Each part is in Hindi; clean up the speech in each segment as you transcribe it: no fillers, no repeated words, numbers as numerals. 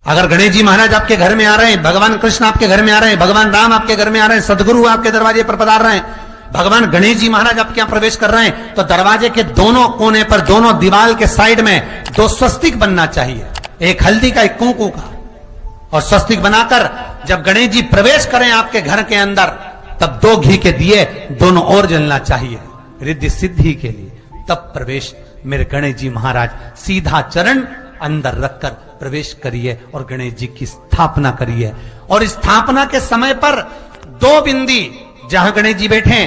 अगर गणेश जी महाराज आपके घर में आ रहे हैं, भगवान कृष्ण आपके घर में आ रहे हैं, भगवान राम आपके घर में आ रहे हैं, सदगुरु आपके दरवाजे पर पधार रहे हैं, भगवान गणेश जी महाराज आपके यहां प्रवेश कर रहे हैं, तो दरवाजे के दोनों कोने पर, दोनों दीवार के साइड में 2 स्वस्तिक बनना चाहिए, एक हल्दी का, एक कुंकू का। और स्वस्तिक बनाकर जब गणेश जी प्रवेश करें आपके घर के अंदर, तब 2 घी के दिए दोनों ओर जलना चाहिए रिद्धि सिद्धि के लिए। तब प्रवेश मेरे गणेश जी महाराज, सीधा चरण अंदर रखकर प्रवेश करिए और गणेश जी की स्थापना करिए। और स्थापना के समय पर 2 बिंदी, जहां गणेश जी बैठे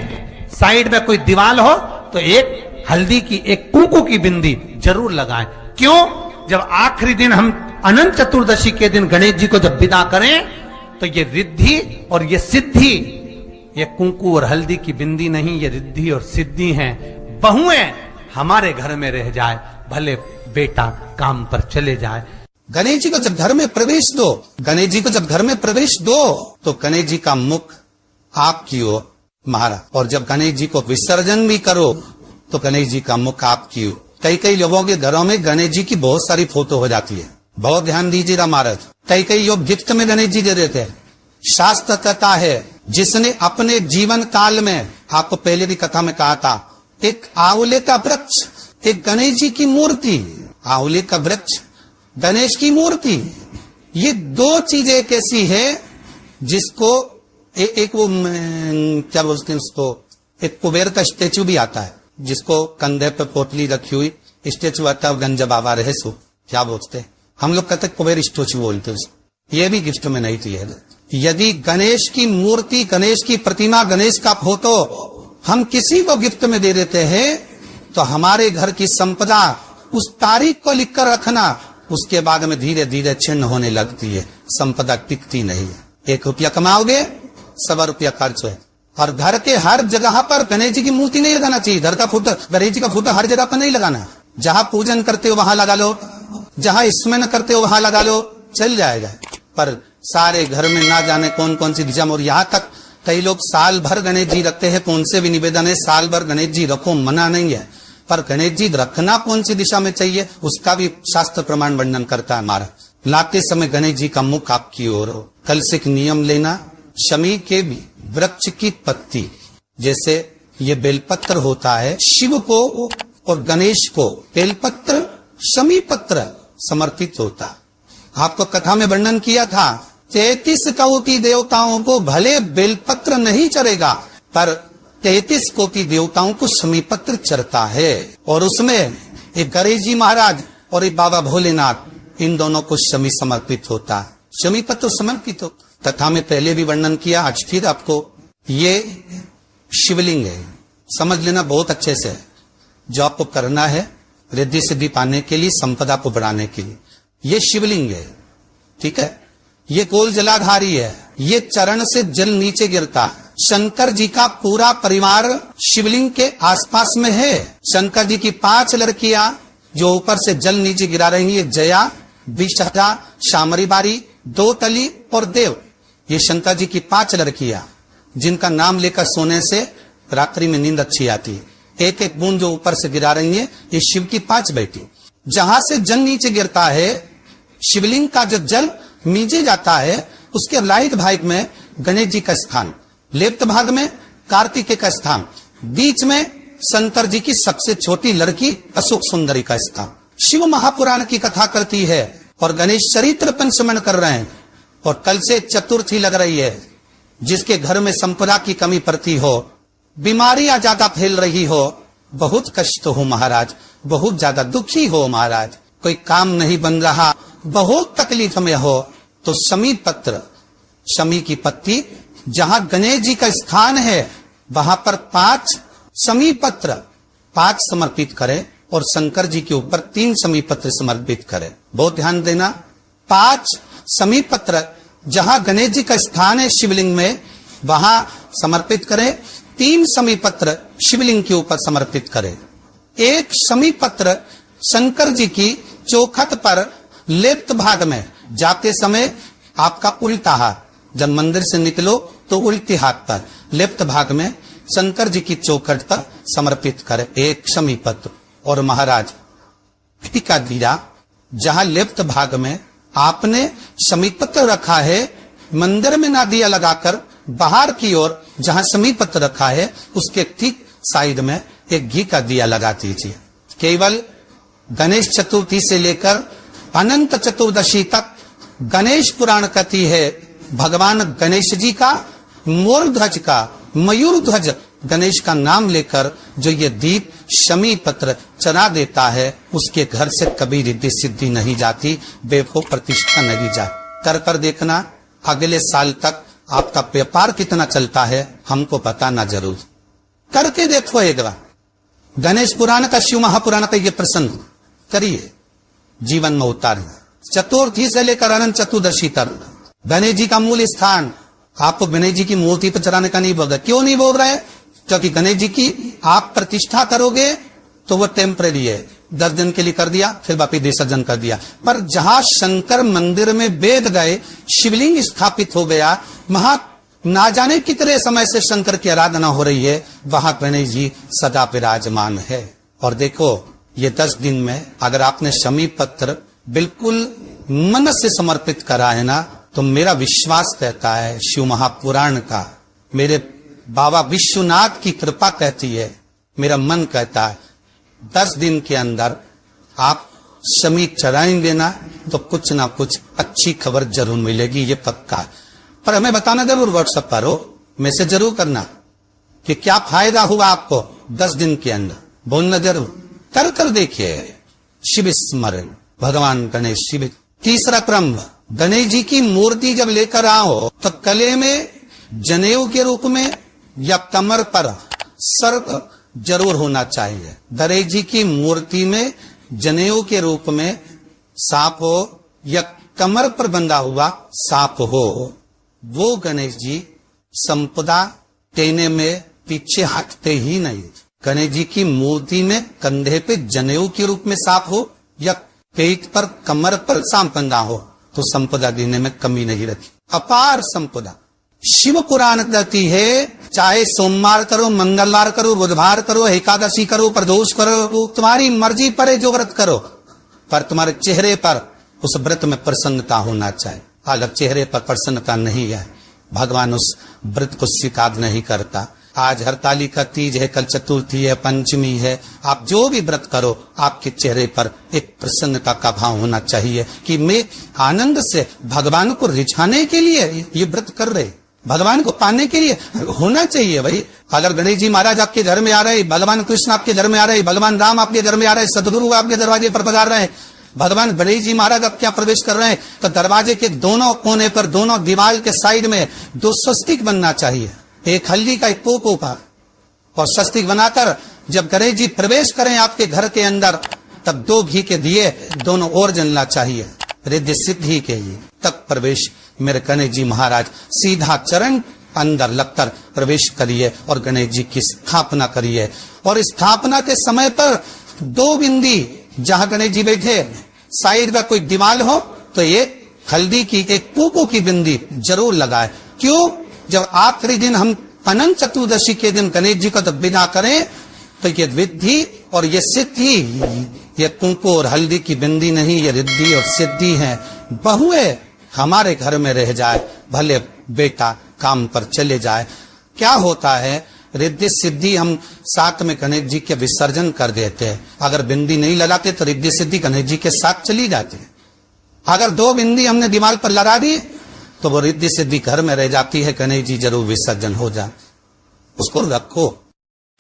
साइड में कोई दीवार हो तो एक हल्दी की, एक कुंकू की बिंदी जरूर लगाएं। क्यों? जब आखिरी दिन हम अनंत चतुर्दशी के दिन गणेश जी को जब विदा करें, तो ये रिद्धि और ये सिद्धि, ये कुंकू और हल्दी की बिंदी नहीं, ये रिद्धि और सिद्धि हैं। बहुएं हमारे घर में रह जाए, भले बेटा काम पर चले जाए। गणेश जी को जब घर में प्रवेश दो, गणेश जी को जब घर में प्रवेश दो, तो गणेश जी का मुख आपकी ओर मारा, और जब गणेश जी को विसर्जन भी करो तो गणेश जी का मुख आपकी ओर। कई लोगों के घरों में गणेश जी की बहुत सारी फोटो हो जाती है, बहुत ध्यान दीजिएगा महाराज। कई लोग गिफ्ट में गणेश जी दे देते हैं। शास्त्र कहता है, जिसने अपने जीवन काल में, आपको पहले भी कथा में कहा था, एक आंवले का वृक्ष, एक गणेश जी की मूर्ति, आंवले का वृक्ष, गणेश की मूर्ति, ये 2 चीजें एक ऐसी है जिसको एक वो क्या बोलते हैं उसको, एक कुबेर का स्टेचू भी आता है, जिसको कंधे पे पोटली रखी हुई स्टेचू आता है, गंज बाबा रहे सो, क्या बोलते हैं हम लोग, कहते कुबेर स्टेचू बोलते हैं। ये भी गिफ्ट में नहीं थी। यदि गणेश की मूर्ति, गणेश की प्रतिमा, गणेश का फोटो हम किसी को गिफ्ट में दे देते हैं, तो हमारे घर की संपदा उस तारीख को लिखकर रखना, उसके बाद में धीरे धीरे छिन्न होने लगती है, संपदा टिकती नहीं है। 1 रुपया कमाओगे, 100 रुपया खर्च है। और घर के हर जगह पर गणेश जी की मूर्ति नहीं लगाना चाहिए। घर का फोटो, गणेश जी का फोटो हर जगह पर नहीं लगाना। जहां पूजन करते हो वहां लगा लो, जहां स्मरण करते हो वहां लगा लो, चल जाएगा। पर सारे घर में ना जाने कौन कौन सी दिशा में, और यहाँ तक कई लोग साल भर गणेश जी रखते हैं। कौन से भी निवेदन है, साल भर गणेश जी रखो, मना नहीं है, पर गणेश जी रखना कौन सी दिशा में चाहिए उसका भी शास्त्र प्रमाण वर्णन करता है हमारा। लाते समय गणेश जी का मुख आपकी ओर हो। कल से एक नियम लेना, शमी के भी वृक्ष की पत्ती, जैसे ये बेलपत्र होता है, शिव को और गणेश को बेलपत्र, शमी पत्र समर्पित होता। आपको कथा में वर्णन किया था, 33 कोटि देवताओं को भले बेलपत्र नहीं चढ़ेगा, पर 33 कोटि देवताओं को शमी पत्र चढ़ता है। और उसमें एक गणेश जी महाराज और एक बाबा भोलेनाथ, इन दोनों को शमी समर्पित होता है। शमी पत्र समर्पित हो। कथा में पहले भी वर्णन किया, आज फिर आपको, ये शिवलिंग है, समझ लेना बहुत अच्छे से। जो आपको करना है रिद्धि सिद्धि पाने के लिए, संपदा को बढ़ाने के लिए, ये शिवलिंग है, ठीक है। ये गोल जलाधारी है, ये चरण से जल नीचे गिरता। शंकर जी का पूरा परिवार शिवलिंग के आसपास में है। शंकर जी की 5 लड़कियां जो ऊपर से जल नीचे गिरा रही हैं, जया, विषहरा, शामरी बारी, 2 तली और देव। ये शंकर जी की 5 लड़कियां, जिनका नाम लेकर सोने से रात्रि में नींद अच्छी आती है। एक एक बूंद जो ऊपर से गिरा रही है, ये शिव की 5 बेटी। जहां से जल नीचे गिरता है, शिवलिंग का जो जल नीचे जाता है, उसके राइट भाग में गणेश जी का स्थान, लेफ्ट भाग में कार्तिकेय का स्थान, बीच में शंकर जी की सबसे छोटी लड़की अशोक सुंदरी का स्थान। शिव महापुराण की कथा करती है और गणेश चरित्र पंचमन कर रहे हैं। और कल से चतुर्थी लग रही है। जिसके घर में संपदा की कमी पड़ती हो, बीमारियां ज्यादा फैल रही हो, बहुत कष्ट हो महाराज, बहुत ज्यादा दुखी हो महाराज, कोई काम नहीं बन रहा, बहुत तकलीफ में हो, तो शमी पत्र, शमी की पत्ती, जहां गणेश जी का स्थान है वहां पर 5 शमी पत्र 5 समर्पित करें और शंकर जी के ऊपर 3 शमी पत्र समर्पित करें। बहुत ध्यान देना, 5 शमी पत्र जहां गणेश जी का स्थान है शिवलिंग में, वहां समर्पित करें। 3 शमी पत्र शिवलिंग के ऊपर समर्पित करें। 1 शमी पत्र शंकर जी की चौखट पर लेफ्ट भाग में, जाते समय आपका उल्टा हाथ, जब मंदिर से निकलो तो उल्टे हाथ पर लेफ्ट भाग में शंकर जी की चौखट पर समर्पित करें 1 शमी पत्र। और महाराज टीका दिया, जहां लेफ्ट भाग में आपने समीप पत्र रखा है, मंदिर में ना दिया लगाकर बाहर की ओर जहां समीप पत्र रखा है उसके ठीक साइड में एक घी का दिया लगा दीजिए। केवल गणेश चतुर्थी से लेकर अनंत चतुर्दशी तक गणेश पुराण कथी है भगवान गणेश जी का, मोर ध्वज का, मयूर ध्वज गणेश का नाम लेकर जो ये दीप शमी पत्र चढ़ा देता है उसके घर से कभी रिद्धि सिद्धि नहीं जाती, बेफो प्रतिष्ठा नहीं जाती। कर कर देखना, अगले साल तक आपका व्यापार कितना चलता है हमको बताना जरूर। करके देखो एक बार। गणेश पुराण का, शिव महापुराण का ये प्रसंग करिए, जीवन में उतारिए। चतुर्थी से लेकर अनंत चतुर्दशी तक गणेश जी का मूल स्थान आपको गणेश जी की मूर्ति पर चढ़ाने का नहीं बोल रहे। क्यों नहीं बोल रहे? क्योंकि गणेश जी की आप प्रतिष्ठा करोगे तो वो टेम्परेरी है, 10 दिन के लिए कर दिया फिर वापिस विसर्जन कर दिया। पर जहां शंकर मंदिर में वेद गए, शिवलिंग स्थापित हो गया, वहां ना जाने कितने समय से शंकर की आराधना हो रही है, वहां गणेश जी सदा विराजमान है। और देखो ये 10 दिन में अगर आपने शमी पत्र बिल्कुल मन से समर्पित करा है ना, तो मेरा विश्वास कहता है शिव महापुराण का, मेरे बाबा विश्वनाथ की कृपा कहती है, मेरा मन कहता है 10 दिन के अंदर आप शमी चढ़ाएंगे ना तो कुछ ना कुछ अच्छी खबर जरूर मिलेगी, ये पक्का। पर हमें बताना जरूर, व्हाट्सएप पर हो, मैसेज जरूर करना कि क्या फायदा हुआ आपको 10 दिन के अंदर, बोलना जरूर। कर कर देखिए। शिव स्मरण, भगवान गणेश शिव। तीसरा क्रम, गणेश जी की मूर्ति जब लेकर आओ तो गले में जनेऊ के रूप में या कमर पर सर्प जरूर होना चाहिए। गणेश जी की मूर्ति में जनेऊ के रूप में सांप हो या कमर पर बंधा हुआ सांप हो, वो गणेश जी संपदा देने में पीछे हटते ही नहीं। गणेश जी की मूर्ति में कंधे पे जनेऊ के रूप में सांप हो या पेट पर कमर पर सांप बंधा हो तो संपदा देने में कमी नहीं रहती, अपार संपदा। शिव पुराण कहती है चाहे सोमवार करो, मंगलवार करो, बुधवार करो, एकादशी करो, प्रदोष करो, तुम्हारी मर्जी पर जो व्रत करो, पर तुम्हारे चेहरे पर उस व्रत में प्रसन्नता होना चाहिए। अगर चेहरे पर प्रसन्नता नहीं है, भगवान उस व्रत को स्वीकार नहीं करता। आज हरतालिका तीज है, कल चतुर्थी है, पंचमी है, आप जो भी व्रत करो आपके चेहरे पर एक प्रसन्नता का भाव होना चाहिए कि मैं आनंद से भगवान को रिझाने के लिए ये व्रत कर रहे, भगवान को पाने के लिए होना चाहिए भाई। अगर गणेश जी महाराज आपके घर में आ रहे, भगवान कृष्ण आपके घर में आ रहे, भगवान राम आपके घर में आ रहे, सदगुरु आपके दरवाजे पर पधार रहे, भगवान गणेश जी महाराज आपके यहाँ प्रवेश कर रहे हैं, तो दरवाजे के दोनों कोने पर, दोनों दीवार के साइड में 2 स्वस्तिक बनना चाहिए, एक हल्दी का, एक पोपो का, और स्वस्तिक बनाकर जब गणेश जी प्रवेश करें आपके घर के अंदर तब 2 घी के दिए दोनों ओर जलना चाहिए, रिद्धि सिद्धि के लिए। तब प्रवेश मेरे गणेश जी महाराज सीधा चरण अंदर लगकर प्रवेश करिए और गणेश जी की स्थापना करिए। और स्थापना के समय पर 2 बिंदी जहां गणेश जी बैठे साइड में कोई दीवार हो तो ये हल्दी की, एक पोपो की बिंदी जरूर लगाए। क्यों? जब आखिरी दिन हम अनंत चतुर्दशी के दिन गणेश जी को विदा करें तो ये विद्धि और ये सिद्धि, ये कुंकू और हल्दी की बिंदी नहीं, ये रिद्धि और सिद्धि है। बहुए हमारे घर में रह जाए, भले बेटा काम पर चले जाए, क्या होता है रिद्धि सिद्धि हम साथ में गणेश जी के विसर्जन कर देते हैं। अगर बिंदी नहीं लगाते तो रिद्धि सिद्धि गणेश जी के साथ चली जाती है। अगर 2 बिंदी हमने दीवार पर लगा दी तो वो रिद्धि सिद्धि घर में रह जाती है, गणेश जी जरूर विसर्जन हो जाए, उसको रखो।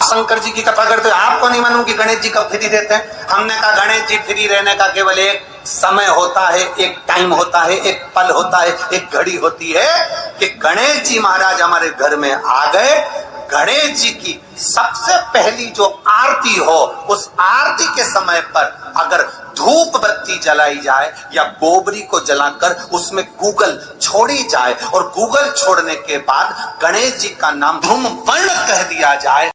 शंकर जी की कथा करते आपको नहीं मालूम कि गणेश जी कब फ्री देते हैं। हमने कहा गणेश जी फ्री रहने का केवल एक समय होता है, एक टाइम होता है, एक पल होता है, एक घड़ी होती है कि गणेश जी महाराज हमारे घर में आ गए। गणेश जी की सबसे पहली जो आरती हो, उस आरती के समय पर अगर धूप बत्ती जलाई जाए या गोबरी को जलाकर उसमें गूगल छोड़ी जाए और गूगल छोड़ने के बाद गणेश जी का नाम धूम वर्ण कह दिया जाए,